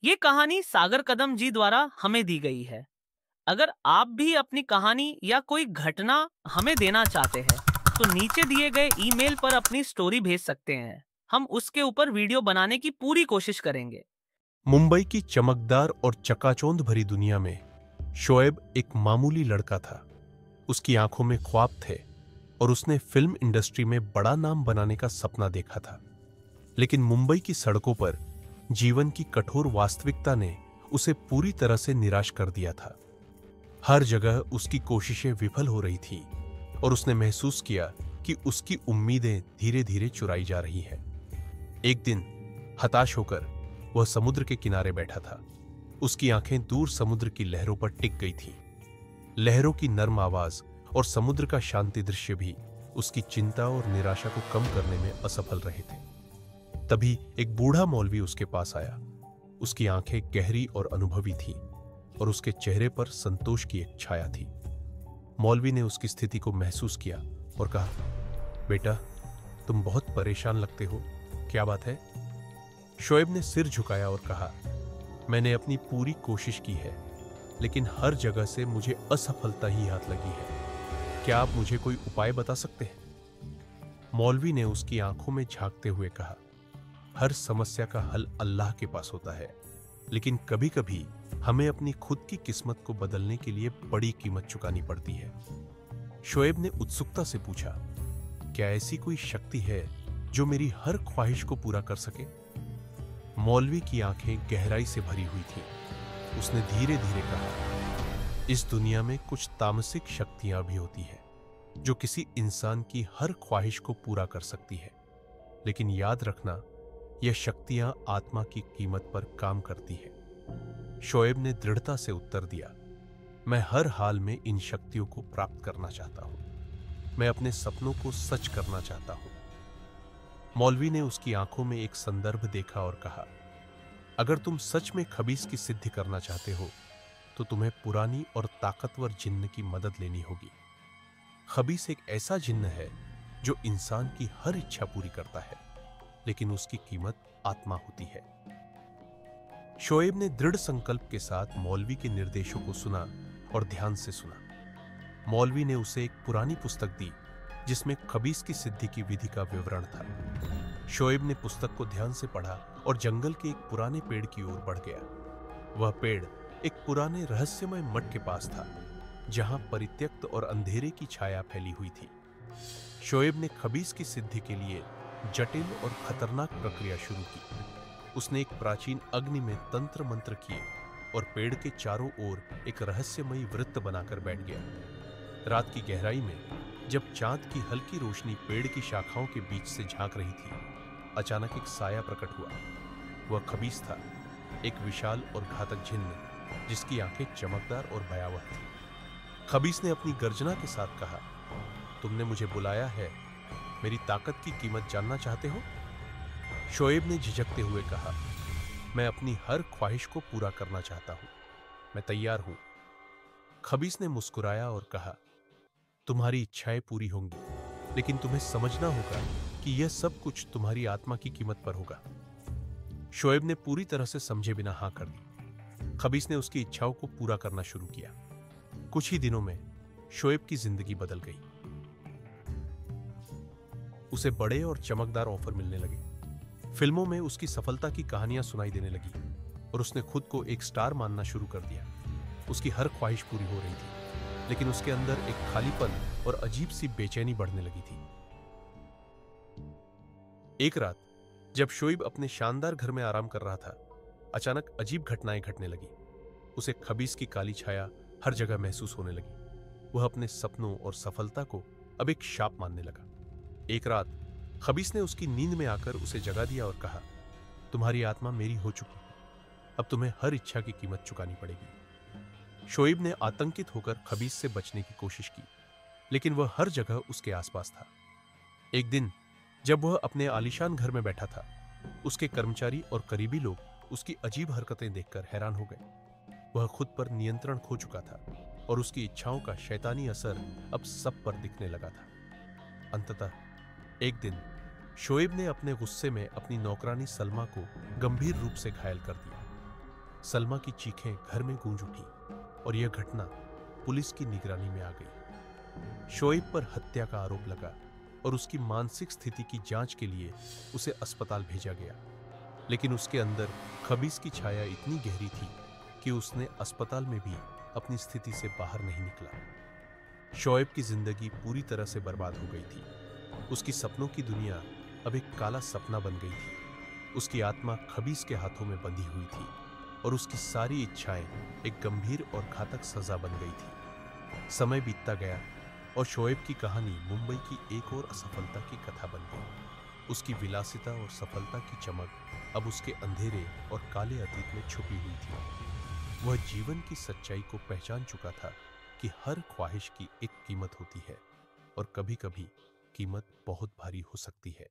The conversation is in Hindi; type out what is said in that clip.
ये कहानी सागर कदम जी द्वारा हमें दी गई है। अगर आप भी अपनी कहानी या कोई घटना हमें देना चाहते हैं, तो नीचे दिए गए ईमेल पर अपनी स्टोरी भेज सकते हैं। हम उसके ऊपर वीडियो बनाने की पूरी कोशिश करेंगे। मुंबई की चमकदार और चकाचौंध भरी दुनिया में शोएब एक मामूली लड़का था। उसकी आंखों में ख्वाब थे और उसने फिल्म इंडस्ट्री में बड़ा नाम बनाने का सपना देखा था। लेकिन मुंबई की सड़कों पर जीवन की कठोर वास्तविकता ने उसे पूरी तरह से निराश कर दिया था। हर जगह उसकी कोशिशें विफल हो रही थी और उसने महसूस किया कि उसकी उम्मीदें धीरे धीरे चुराई जा रही हैं। एक दिन हताश होकर वह समुद्र के किनारे बैठा था। उसकी आंखें दूर समुद्र की लहरों पर टिक गई थीं। लहरों की नर्म आवाज और समुद्र का शांति दृश्य भी उसकी चिंता और निराशा को कम करने में असफल रहे थे। तभी एक बूढ़ा मौलवी उसके पास आया। उसकी आंखें गहरी और अनुभवी थीं और उसके चेहरे पर संतोष की एक छाया थी। मौलवी ने उसकी स्थिति को महसूस किया और कहा, बेटा, तुम बहुत परेशान लगते हो, क्या बात है? शोएब ने सिर झुकाया और कहा, मैंने अपनी पूरी कोशिश की है, लेकिन हर जगह से मुझे असफलता ही हाथ लगी है। क्या आप मुझे कोई उपाय बता सकते हैं? मौलवी ने उसकी आंखों में झांकते हुए कहा, हर समस्या का हल अल्लाह के पास होता है, लेकिन कभी कभी हमें अपनी खुद की किस्मत को बदलने के लिए बड़ी कीमत चुकानी पड़ती है। शोएब ने उत्सुकता से पूछा, क्या ऐसी कोई शक्ति है जो मेरी हर ख्वाहिश को पूरा कर सके? मौलवी की आंखें गहराई से भरी हुई थीं। उसने धीरे धीरे कहा, इस दुनिया में कुछ तामसिक शक्तियां भी होती हैं जो किसी इंसान की हर ख्वाहिश को पूरा कर सकती है, लेकिन याद रखना, यह शक्तियां आत्मा की कीमत पर काम करती हैं। शोएब ने दृढ़ता से उत्तर दिया, मैं हर हाल में इन शक्तियों को प्राप्त करना चाहता हूं। मैं अपने सपनों को सच करना चाहता हूं। मौलवी ने उसकी आंखों में एक संदर्भ देखा और कहा, अगर तुम सच में खबीस की सिद्धि करना चाहते हो तो तुम्हें पुरानी और ताकतवर जिन्न की मदद लेनी होगी। खबीस एक ऐसा जिन्न है जो इंसान की हर इच्छा पूरी करता है, लेकिन उसकी कीमत आत्मा होती है। शोएब ने दृढ़ संकल्प के साथ मौलवी के निर्देशों को सुना और ध्यान से सुना। मौलवी ने उसे एक पुरानी पुस्तक दी जिसमें खबीस की सिद्धि की विधि का विवरण था। शोएब ने पुस्तक को ध्यान से पढ़ा और जंगल के एक पुराने पेड़ की ओर बढ़ गया। वह पेड़ एक पुराने रहस्यमय मठ के पास था, जहां परित्यक्त और अंधेरे की छाया फैली हुई थी। शोएब ने खबीस की सिद्धि के लिए जटिल और खतरनाक प्रक्रिया शुरू की। उसने एक प्राचीन अग्नि में तंत्र मंत्र किए और पेड़ के चारों ओर एक रहस्यमयी वृत्त बनाकर बैठ गया। रात की गहराई में जब चांद की हल्की रोशनी पेड़ की शाखाओं के बीच से झांक रही थी, अचानक एक साया प्रकट हुआ। वह खबीस था, एक विशाल और घातक जिन्न जिसकी आंखें चमकदार और भयावह थी। खबीस ने अपनी गर्जना के साथ कहा, तुमने मुझे बुलाया है, मेरी ताकत की कीमत जानना चाहते हो? शोएब ने झिझकते हुए कहा, मैं अपनी हर ख्वाहिश को पूरा करना चाहता हूं, मैं तैयार हूं। खबीस ने मुस्कुराया और कहा, तुम्हारी इच्छाएं पूरी होंगी, लेकिन तुम्हें समझना होगा कि यह सब कुछ तुम्हारी आत्मा की कीमत पर होगा। शोएब ने पूरी तरह से समझे बिना हाँ कर दी। खबीस ने उसकी इच्छाओं को पूरा करना शुरू किया। कुछ ही दिनों में शोएब की जिंदगी बदल गई। उसे बड़े और चमकदार ऑफर मिलने लगे। फिल्मों में उसकी सफलता की कहानियां सुनाई देने लगी और उसने खुद को एक स्टार मानना शुरू कर दिया। उसकी हर ख्वाहिश पूरी हो रही थी, लेकिन उसके अंदर एक खालीपन और अजीब सी बेचैनी बढ़ने लगी थी। एक रात जब शोएब अपने शानदार घर में आराम कर रहा था, अचानक अजीब घटनाएं घटने लगी। उसे खबीस की काली छाया हर जगह महसूस होने लगी। वह अपने सपनों और सफलता को अब एक शाप मानने लगा। एक रात खबीस ने उसकी नींद में आकर उसे जगा दिया और कहा, तुम्हारी आत्मा मेरी हो चुकी है, अब तुम्हें हर इच्छा की कीमत चुकानी पड़ेगी। शोएब ने आतंकित होकर खबीस से बचने की कोशिश की, लेकिन वह हर जगह उसके आसपास था। एक दिन जब वह अपने आलीशान घर में बैठा था, उसके कर्मचारी और करीबी लोग उसकी अजीब हरकतें देखकर हैरान हो गए। वह खुद पर नियंत्रण खो चुका था और उसकी इच्छाओं का शैतानी असर अब सब पर दिखने लगा था। अंततः एक दिन शोएब ने अपने गुस्से में अपनी नौकरानी सलमा को गंभीर रूप से घायल कर दिया। सलमा की चीखें घर में गूंज उठी और यह घटना पुलिस की निगरानी में आ गई। शोएब पर हत्या का आरोप लगा और उसकी मानसिक स्थिति की जांच के लिए उसे अस्पताल भेजा गया, लेकिन उसके अंदर खबीस की छाया इतनी गहरी थी कि उसने अस्पताल में भी अपनी स्थिति से बाहर नहीं निकला। शोएब की जिंदगी पूरी तरह से बर्बाद हो गई थी। उसकी सपनों की दुनिया अब एक काला सपना बन गई थी। उसकी आत्मा खबीस के हाथों में बंधी हुई थी और उसकी सारी इच्छाएं एक गंभीर और घातक सजा बन गई थी। समय बीतता गया और शोएब की कहानी मुंबई की एक और असफलता की कथा बन गई। उसकी विलासिता और सफलता की चमक अब उसके अंधेरे और काले अतीत में छुपी हुई थी। वह जीवन की सच्चाई को पहचान चुका था कि हर ख्वाहिश की एक कीमत होती है और कभी-कभी कीमत बहुत भारी हो सकती है।